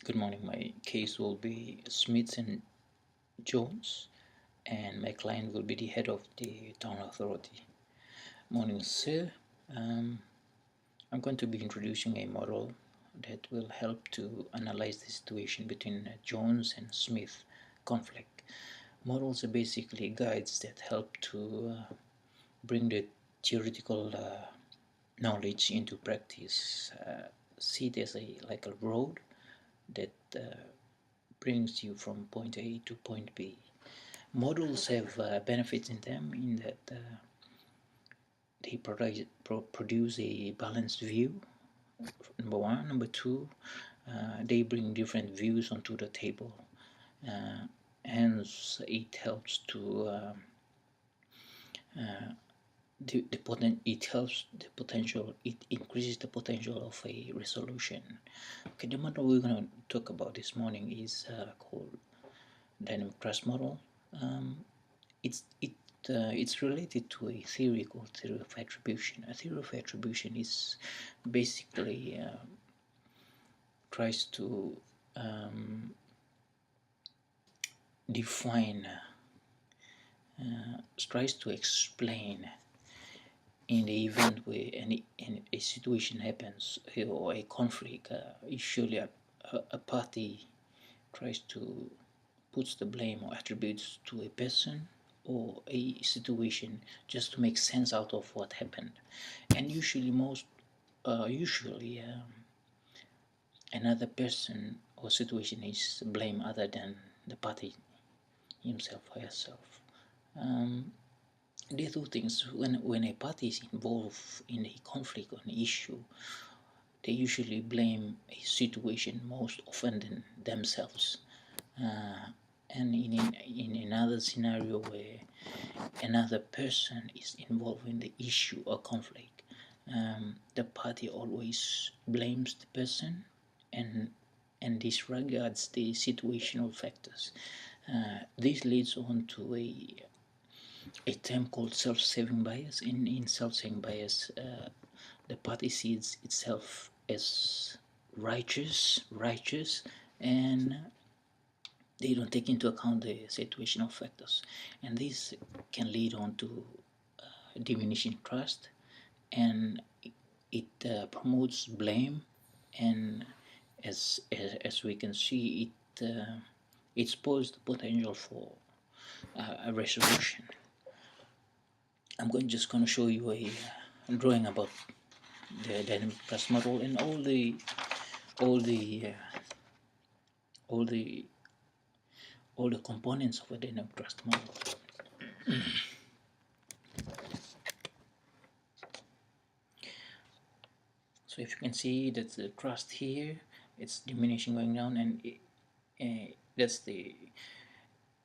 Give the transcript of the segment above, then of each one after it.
Good morning. My case will be Smith and Jones, and my client will be the head of the town authority. Morning, sir. Um, I'm going to be introducing a model that will help to analyze the situation between Jones and Smith conflict. Models are basically guides that help to bring the theoretical knowledge into practice. See it as like a road that brings you from point A to point B. Models have benefits in them in that they produce a balanced view, number one. Number two, they bring different views onto the table. Hence, it helps to it helps the potential, it increases the potential of a resolution. Okay, the model we're going to talk about this morning is called dynamic trust model. It's related to a theory called theory of attribution. A theory of attribution is basically tries to define, tries to explain in the event where a situation happens or a conflict. Usually, a party tries to puts the blame or attributes to a person or a situation just to make sense out of what happened, and usually another person or situation is blame other than the party himself or herself. There are two things. When a party is involved in a conflict or an issue, they usually blame a situation most often than themselves. And in another scenario where another person is involved in the issue or conflict, the party always blames the person and disregards the situational factors. This leads on to a term called self-serving bias. In self-serving bias, the party sees itself as righteous, and they don't take into account the situational factors, and this can lead on to diminishing trust, and it promotes blame, and as we can see, it spoils the potential for a resolution. I'm just going to show you a drawing about the dynamic trust model and all the components of a dynamic trust model. So if you can see that the trust here, it's diminishing, going down, and that's the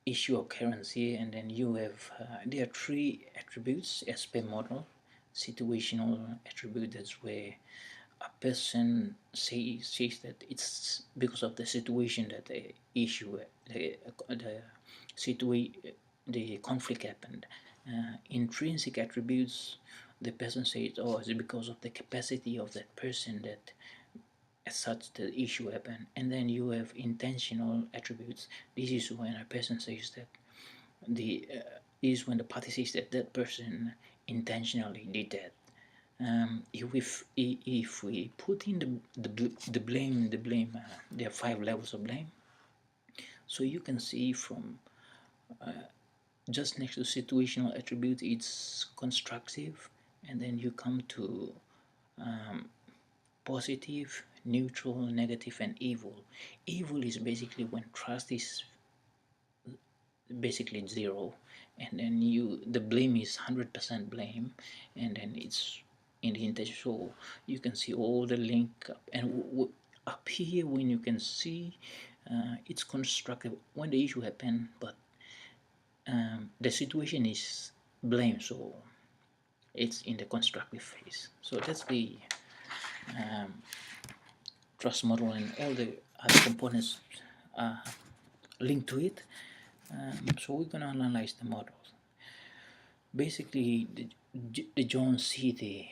issue occurrence here. And then you have there are three attributes as per model. Situational attribute, that's where a person says that it's because of the situation that the issue, the conflict happened. Intrinsic attributes, the person says, oh, it's because of the capacity of that person that as such the issue happened. And then you have intentional attributes. This is when a person says that is when the party says that that person intentionally did that. If we put in the blame, there are 5 levels of blame. So you can see from just next to situational attribute, it's constructive, and then you come to positive, neutral, negative, and evil. Evil is basically when trust is basically zero, and then the blame is 100% blame, and then it's in the intention. So you can see all the link up, and up here when you can see it's constructive when the issue happened, but the situation is blame, so it's in the constructive phase. So that's the trust model, and all the other components linked to it. So we're going to analyze the model. Basically, the Jones see the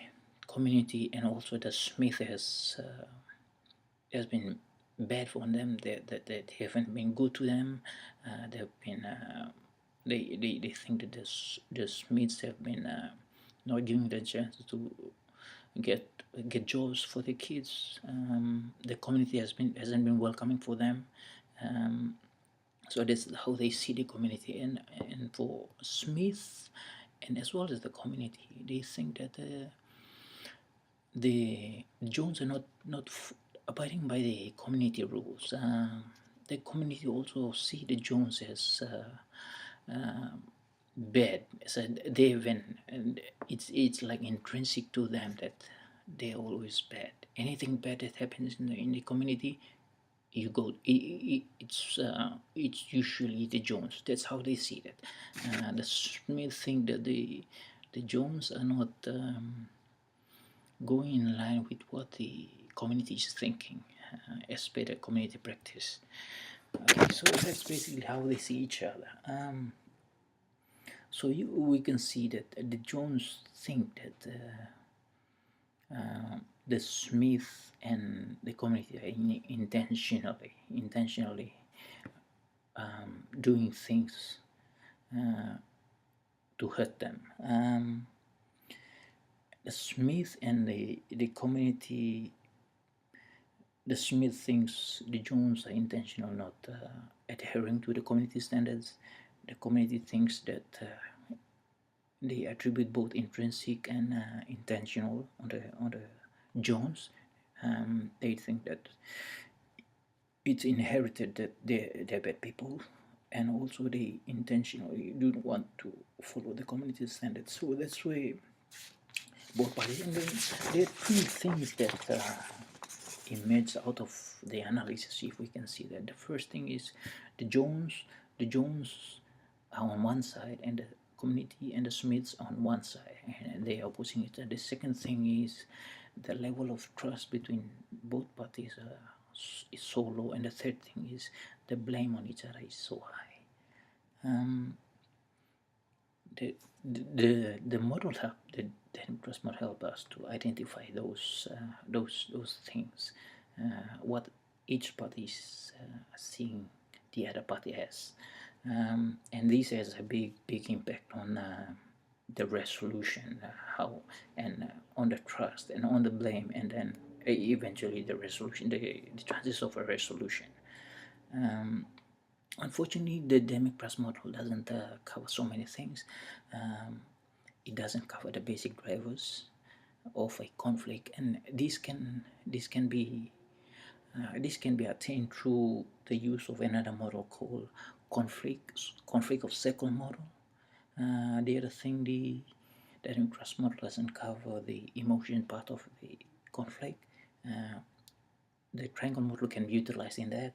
community, and also the Smith has been bad for them, that they haven't been good to them. They've been they think that the Smiths have been not giving them a chance to get jobs for the kids. The community hasn't been welcoming for them. So that's how they see the community, and for Smith, and as well as the community, they think that the Jones are not abiding by the community rules. The community also see the Jones as bad. So they even, and it's like intrinsic to them that they're always bad. Anything bad that happens in the community, you go. It's usually the Jones. That's how they see it. The Smith think that the Jones are not going in line with what the community is thinking, as per the community practice. Okay, so that's basically how they see each other. So we can see that the Jones think that the Smith and the community are intentionally doing things to hurt them. The Smith and the community, the Smith thinks the Jones are intentional, not adhering to the community standards. The community thinks that they attribute both intrinsic and intentional on the Jones. They think that it's inherited that they're bad people, and also they intentionally do not want to follow the community standards. So that's why both parties. And then there are three things that emerge out of the analysis, if we can see that. The first thing is the Jones are on one side, and the community and the Smiths on one side, and they are opposing each other. The second thing is the level of trust between both parties is so low, and the third thing is the blame on each other is so high. The model help the trust model help us to identify those things, what each party is seeing the other party as, and this has a big impact on the resolution, how, and on the trust and on the blame, and then eventually the resolution, the chances of a resolution. Unfortunately, the dynamic trust model doesn't cover so many things. It doesn't cover the basic drivers of a conflict, and this can be attained through the use of another model called conflict of circle model. The other thing, the dynamic trust model doesn't cover the emotion part of the conflict. The triangle model can be utilized in that.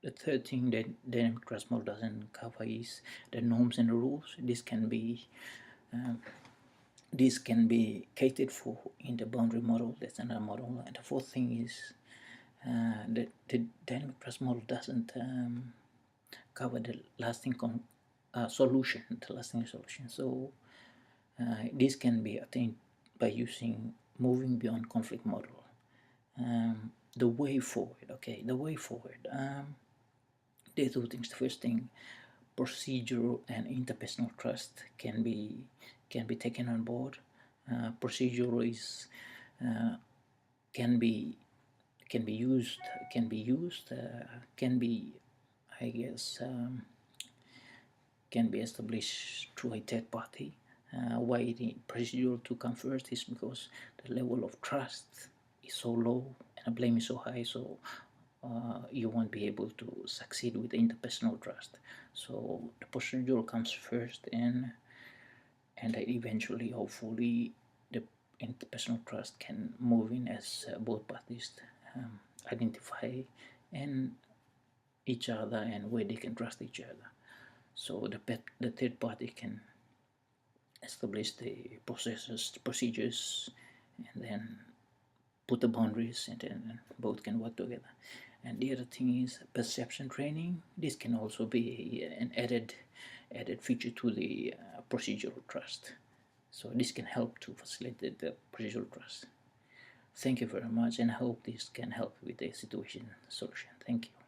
The third thing that dynamic trust model doesn't cover is the norms and the rules. This can be catered for in the boundary model. That's another model. And the fourth thing is the dynamic trust model doesn't cover the lasting solution. So this can be attained by using moving beyond conflict model. The way forward. Okay, the way forward. There are two things. The first thing, procedural and interpersonal trust can be taken on board. Procedural is can be used, I guess, can be established through a third party. Why the procedural to come first is because the level of trust is so low and the blame is so high, so you won't be able to succeed with the interpersonal trust. So the procedural comes first, and eventually, hopefully, the interpersonal trust can move in as both parties identify and each other and where they can trust each other. So the third party can establish the procedures, and then put the boundaries, and then both can work together. And the other thing is perception training. This can also be an added feature to the procedural trust. So this can help to facilitate the procedural trust. Thank you very much, and I hope this can help with the situation solution. Thank you.